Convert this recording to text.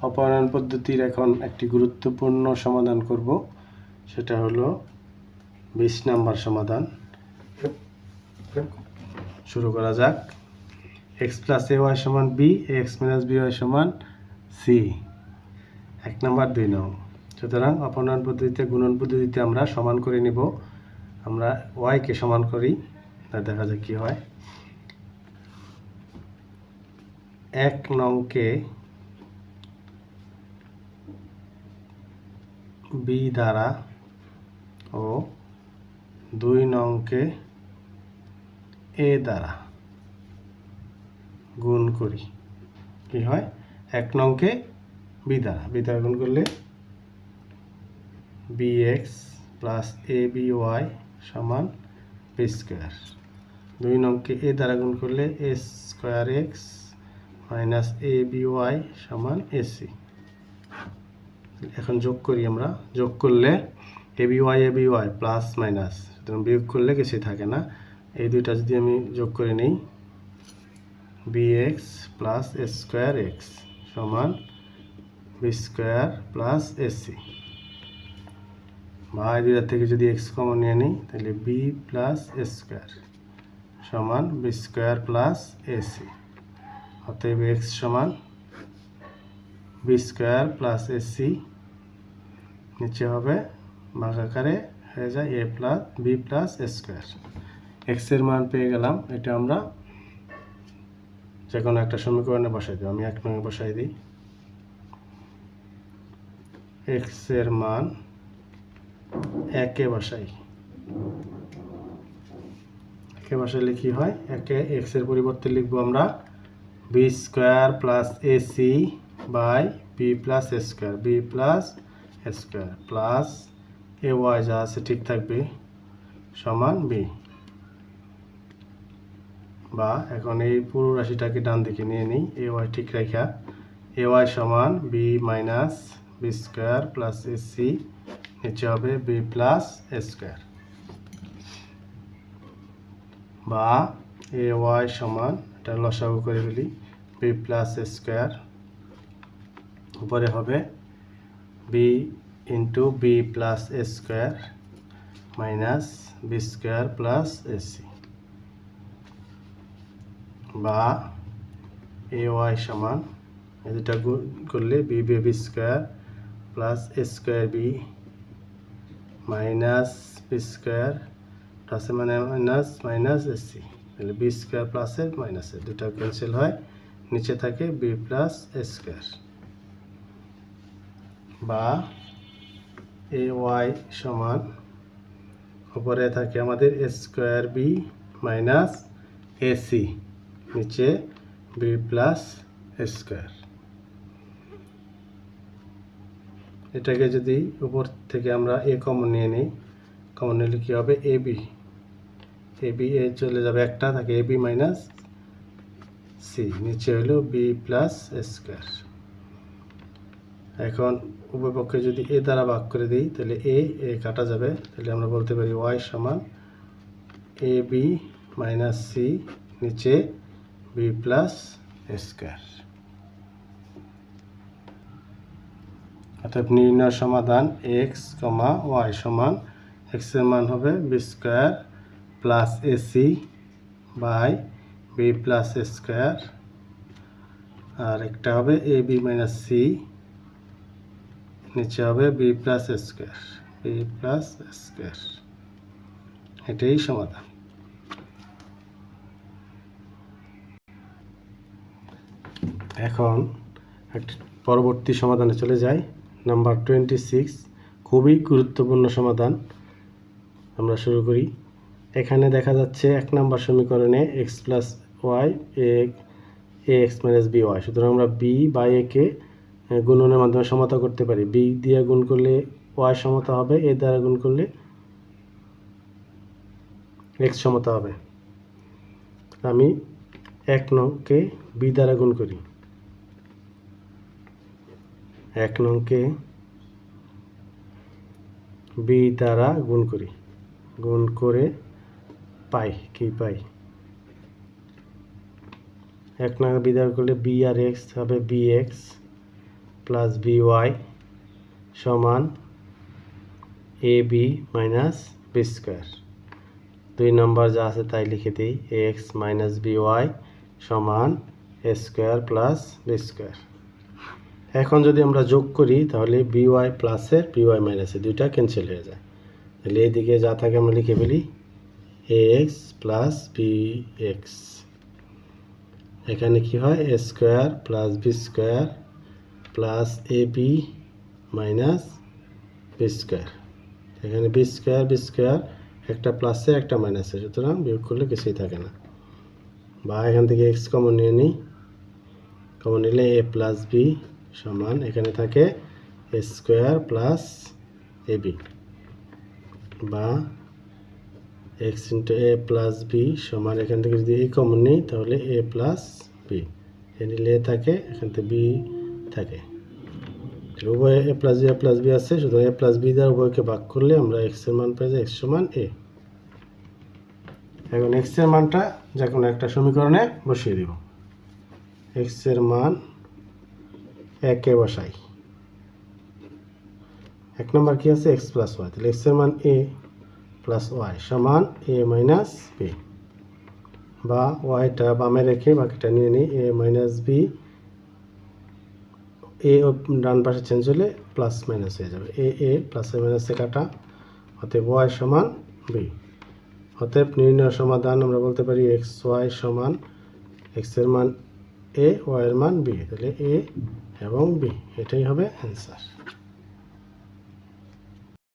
অপসারণ পদ্ধতির এখন একটি গুরুত্বপূর্ণ সমাধান করব, সেটা হলো 20 নাম্বার সমাধান। শুরু করা যাক। x + ay = b, x - by = c। 1 number 2 নং। সুতরাং অপসারণ পদ্ধতিতে গুণন পদ্ধতিতে আমরা সমান করে নিব। আমরা y কে সমান করি, দেখা যাক কি হয়। 1 নংকে b দ্বারা ও 2 নংকে a দ্বারা গুণ করি। কি হয়? 1 নংকে b দ্বারা গুণ করলে bx + aby = b²। 2 নংকে a দ্বারা গুণ করলে a²x - aby = ac। এখন যোগ করি আমরা। যোগ করলে aby প্লাস মাইনাস, সুতরাং বিয়োগ করলে কিছুই থাকে না। এই দুইটা যদি আমি যোগ করে নিই, bx + a²x = b² + ac। বা এই দুইটা থেকে যদি x কমন নিয়ে নিই, তাহলে b + a² = b² + ac। অতএব x = b² + ac। নিচে হবে ভাগাকারে হয়ে যায় b + a²। x এর মান পেয়ে গেলাম। এটা আমরা যে কোনো একটা সমীকরণে বসাই দিই। আমি 1 নংয়ে বসাই দিই। x এর মান 1 এ বসাই। 1 এ বসাইলে কি হয়? 1 এ x এর পরিবর্তে লিখব আমরা b² + ac / b + a² b + a² plus ay যা আছে ঠিক থাকবে সমান b। বা এখন এই পুরো রাশিটাকে ডান দিকে নিয়ে নিই, ay ঠিক রাখা ay = b - b² + ac, নিচে হবে b + a²। বা ay এটা লসাগু করে ফেলি, b + a², উপরে হবে b × b + a² - b² + ac। বা ay এই দুটা গুণ করলে b b² + a²b minus b² minus ac, তাহলে b² প্লাসের মাইনাসের দুটা ক্যান্সেল হয়, নিচে থাকে b + a²। বা ay উপরে থাকে আমাদের a²b মাইনাস ac, নিচে b + a²। এটাকে যদি উপর থেকে আমরা a কমন নিয়ে নিই, কমন নিলে কি হবে? ab এ চলে যাবে একটা, থাকে ab - c, নিচে হলো b + a²। এখন উভয় পক্ষে যদি a দ্বারা ভাগ করে দিই, তাহলে a কাটা যাবে, তাহলে আমরা বলতে পারি y = ab - c, নিচে b + a²। অর্থাৎ নির্ণয় সমাধান x, y = x এর মান হবে b² + ac / b + a², আর একটা হবে ab - c, নিচে হবে b + a²। এটাই সমাধান। এখন একটি পরবর্তী সমাধানে চলে যাই। নাম্বার 26, খুবই গুরুত্বপূর্ণ সমাধান। আমরা শুরু করি। এখানে দেখা যাচ্ছে 1 নাম্বার সমীকরণে x + y ax - by, সুতরাং আমরা b বাই a কে গুণনের মাধ্যমে সমতা করতে পারি। b দিয়ে গুণ করলে y সমতা হবে, a দ্বারা গুণ করলে x সমতা হবে। আমি 1 নংকে b দ্বারা গুণ করি। 1 নংকে b দ্বারা গুণ করি, গুণ করে পাই কি পাই? 1 নং b দ্বারা করলে b আর x হবে bx প্লাস বিওয়াই সমান এ বি মাইনাস বি স্কোয়ার। 2 নম্বর যা আছে তাই লিখে দিই, এক্স মাইনাস বিওয়াই সমান এ স্কোয়ার প্লাস বি স্কোয়ার। এখন যদি আমরা যোগ করি তাহলে বিওয়াই প্লাসের বিওয়াই মাইনাসের দুইটা ক্যান্সেল হয়ে যায়। তাহলে এইদিকে যা থাকে আমরা লিখে ফেলি A X plus B X. এখানে কি হয় A square plus B square plus A B minus B square. এখানে বি স্কোয়ার একটা প্লাসে একটা মাইনাসে, সুতরাং বিয়োগ করলে কিছুই থাকে না। বা এখান থেকে এক্স কমন নিয়ে নিই, কমন নিলে এ প্লাস বি সমান এখানে থাকে এ স্কোয়ার প্লাস এ বি, বা এক্স ইন্টু এ প্লাস বি সমান এখান থেকে যদি এ কমন নিই তাহলে এ প্লাস বি, এ নিলে এ থাকে, এখান থেকে বি থাকে। উভয় এ প্লাস বি আছে, সুতরাং এ প্লাস বি দ্বারা উভয়কে ভাগ করলে আমরা এক্স এর মান পাই যাই এক্স সমান এ। এখন এক্স এর মানটা যে কোনো একটা সমীকরণে বসিয়ে দিব। এক্স এর মান একে বসাই। 1 নম্বর কি আছে এক্স প্লাস ওয়াই, তাহলে এক্স এর মান এ প্লাস ওয়াই সমান এ মাইনাস বি, বা ওয়াইটা বামে রেখে বাকিটা নিয়ে নিই এ মাইনাস বি, এ ডান পাশে চেঞ্জ হলে প্লাস মাইনাস হয়ে যাবে, এ প্লাসে মাইনাসে কাটা, অতএব ওয়াই সমান বি। অতএব নির্ণয় সমাধান আমরা বলতে পারি এক্স ওয়াই সমান এক্স এর মান এ ওয়াই এর মান বি, তাহলে এ এবং বি, এটাই হবে অ্যান্সার।